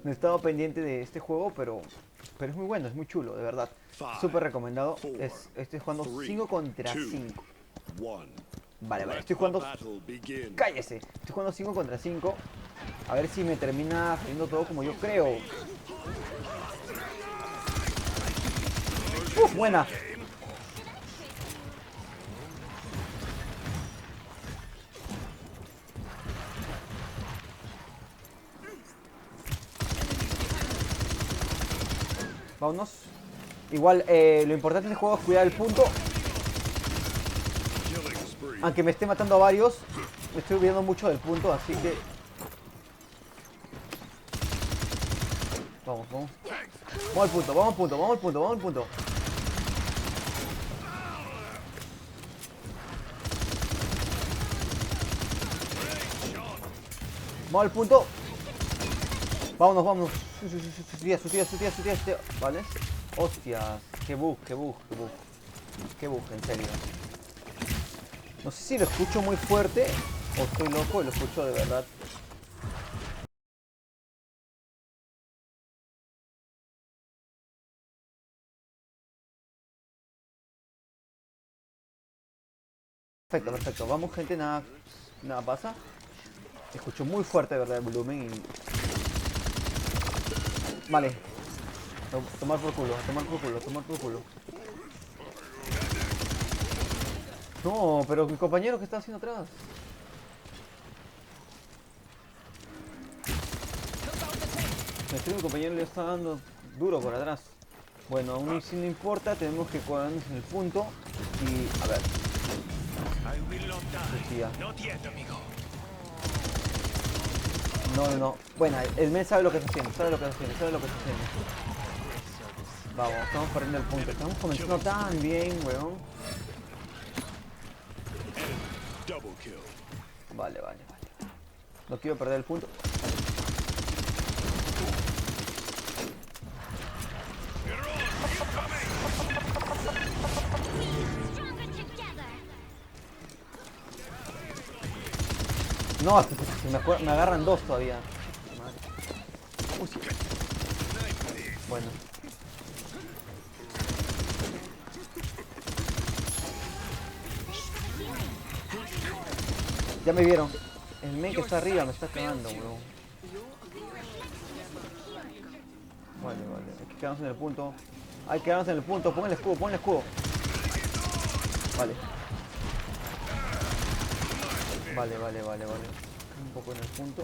No he estado pendiente de este juego, pero es muy bueno, es muy chulo, de verdad. Súper recomendado. Estoy jugando 5 contra 5. Vale, vale, estoy jugando... ¡Cállese! Estoy jugando 5 contra 5. A ver si me termina saliendo todo como yo creo. Buena. Vámonos. Igual, lo importante de este juego es cuidar el punto. Aunque me esté matando a varios, me estoy olvidando mucho del punto, así que... Vamos, vamos. Vamos al punto, vamos al punto, vamos al punto, vamos al punto. Vamos al punto. Vámonos, vámonos. Su tía. Vale. Hostias. Qué bug, qué bug, qué bug. Qué bug, en serio. No sé si lo escucho muy fuerte o estoy loco y lo escucho de verdad. Perfecto, perfecto. Vamos, gente, nada pasa. Escucho muy fuerte, de verdad, el volumen y... Vale. Tomar por culo, tomar por culo, tomar por culo. No, pero mi compañero, ¿qué está haciendo atrás? Mi compañero le está dando duro por atrás. Bueno, aún así no importa, tenemos que cuadrarnos en el punto. Y, a ver. Decía. No, no, no. Bueno, el men sabe lo que está haciendo, sabe lo que está haciendo, sabe lo que está haciendo. Vamos, estamos perdiendo el punto. Estamos comenzando tan bien, weón. Vale, vale, vale. No quiero perder el punto. No, me agarran dos todavía. Uy, sí. Bueno. Ya me vieron. El men que está arriba me está cagando, weón. Vale, vale. Hay que quedarnos en el punto. Hay que quedarnos en el punto. Pon el escudo, pon el escudo. Vale. Vale, vale, vale, vale. Un poco en el punto.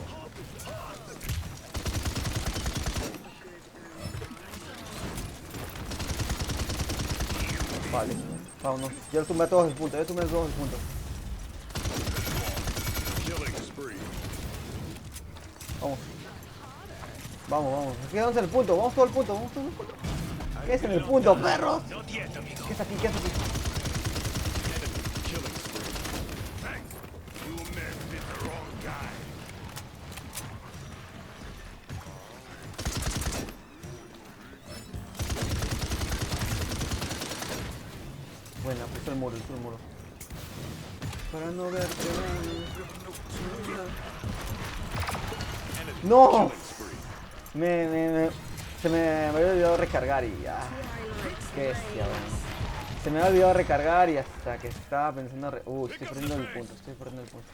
Vale. Vámonos. Ya lo tumbé a todos el punto. Ya tumbé a todos el punto. Vamos. Vamos, vamos. Quedamos en el punto. Vamos todo el punto. Vamos todo el punto. ¿Qué es en el punto, perros? ¿Qué es aquí? ¿Qué es aquí? Bueno, pues el muro, el muro. Para no verte. ¡No! Se me había olvidado recargar y ya. Qué bestia, weón. Se me había olvidado recargar y hasta que estaba pensando... estoy perdiendo el punto, estoy perdiendo el punto.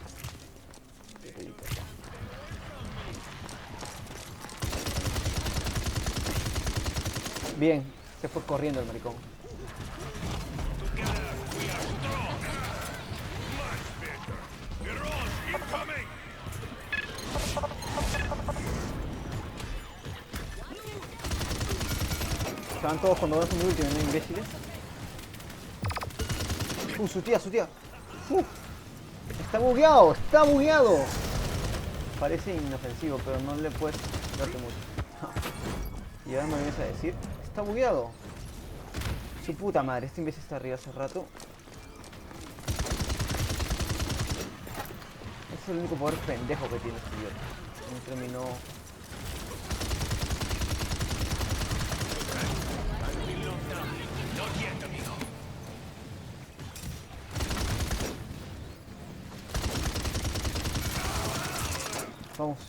Bien, se fue corriendo el maricón. Estaban todos cuando vas a mi último, ¿no, imbéciles? Su tía, su tía. Está bugueado, está bugueado. Parece inofensivo, pero no le puedes darte mucho. Y ahora me vienes a decir, está bugueado. Su puta madre, este imbécil está arriba hace rato. Ese es el único poder pendejo que tiene este idiota. No terminó. Vamos.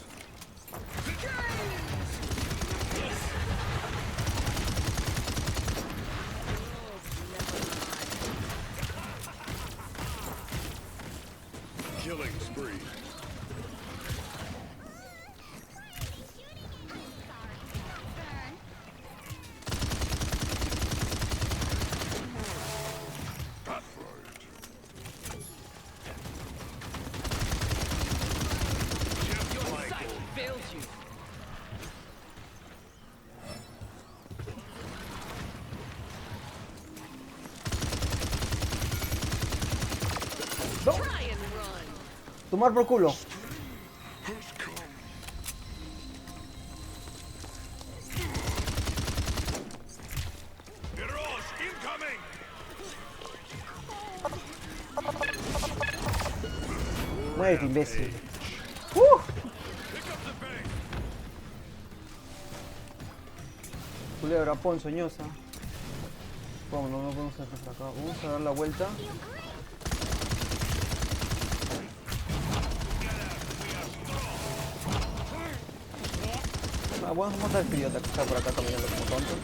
tomar por culo. Muérete, imbécil. Culebra ponzoñosa. Vamos, no podemos hacer por acá. Vamos a dar la vuelta. Ah, bueno, vamos a matar al idiota que está por acá caminando como tonto.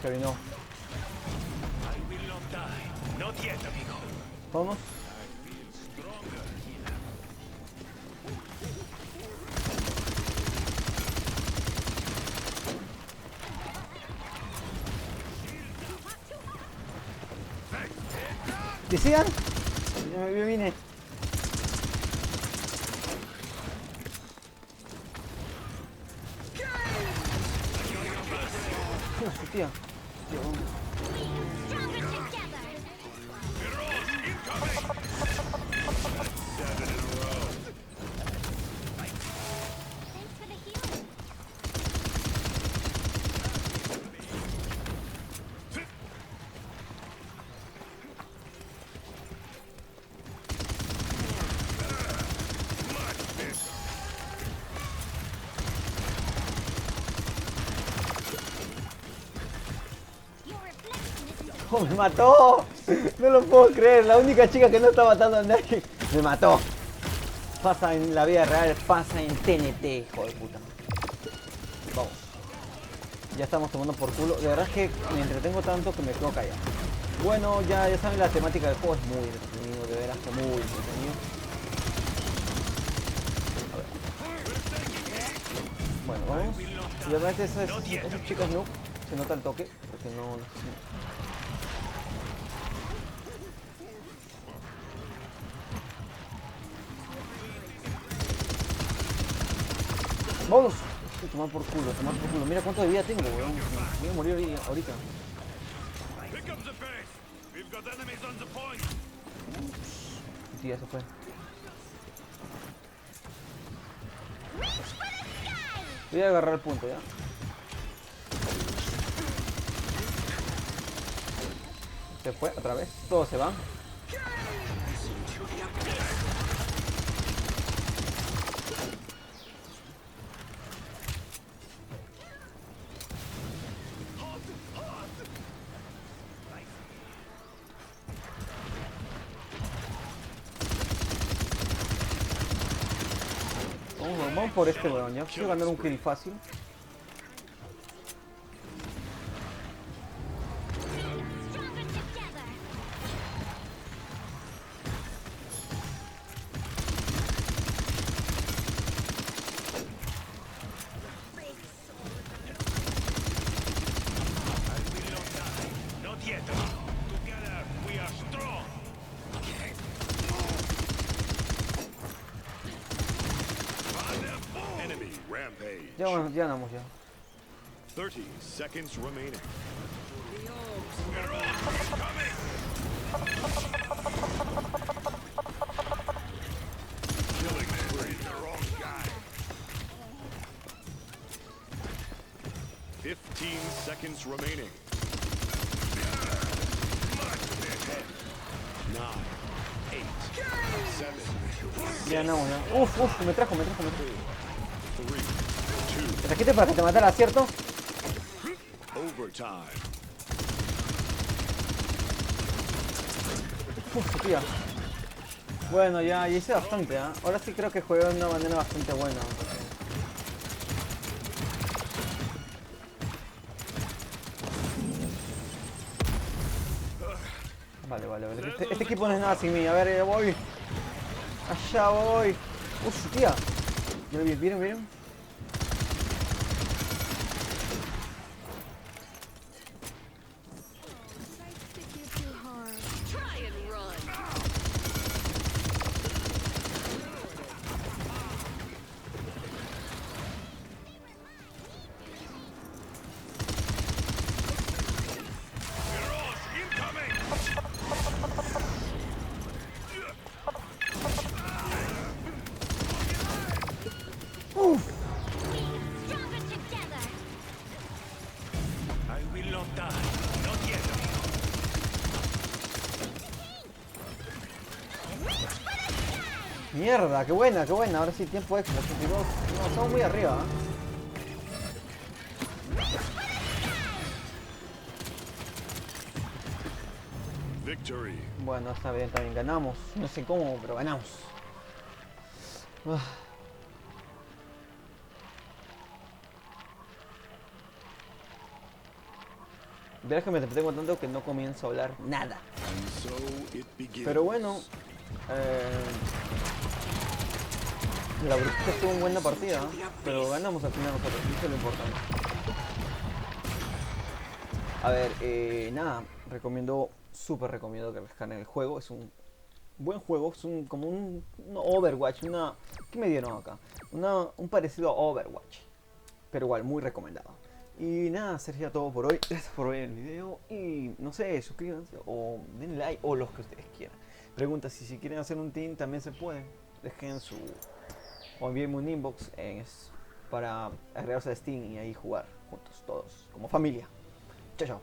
No. Vamos. ¿Decían? Ya me vine. Hostia. ¡Oh, me mató! No lo puedo creer, la única chica que no está matando a nadie me mató. Pasa en la vida real, pasa en TNT, hijo de puta. Vamos. Ya estamos tomando por culo. De verdad es que me entretengo tanto que me quedo callado. Bueno, ya saben, la temática del juego es muy entretenido, de veras que muy entretenido. A ver. Bueno, vamos. Y la verdad es que esas chicas no se nota el toque, porque no. ¡Vamos! Tomar por culo, tomar por culo. Mira cuánto de vida tengo, weón. Voy a morir ahorita. Sí, ya se fue. Voy a agarrar el punto, ¿ya? Se fue otra vez. Todos se van. Vamos por este weón, ya quiero ganar un kill fácil. Ya ganamos ya. 30 seconds remaining. Killing spree, the wrong guy. 15 seconds remaining. 9, 8, 7. Ya ganamos ya. Uf, me trajo. 3, Te trajiste para que te matara, ¿cierto? overtime. Uf, tía. Bueno, ya hice bastante, ¿eh? Ahora sí creo que jugué de una manera bastante buena. Vale. Este equipo no es nada sin mí. A ver, voy. Allá voy. Uf, tía. ¿Miren? Mierda, qué buena, qué buena. Ahora sí, tiempo extra, 82. No, estamos muy arriba, ¿eh? Victory. Bueno, está bien, también ganamos. No sé cómo, pero ganamos. Ah. Verás que me entretengo tanto que no comienzo a hablar nada. And so it begins. Pero bueno, la brujita estuvo en buena partida, ¿eh? Pero ganamos al final nosotros, eso es lo importante. A ver, nada, súper recomiendo que rescaten el juego. Es un buen juego, es como un Overwatch, ¿qué me dieron acá? Un parecido a Overwatch, pero igual, muy recomendado. Y nada, sería todo por hoy. Gracias por ver el video y no sé, suscríbanse o denle like o los que ustedes quieran. Pregunta si quieren hacer un team también se puede. Dejen o envíenme un inbox para agregarse a Steam y ahí jugar juntos todos como familia. Chao, chao.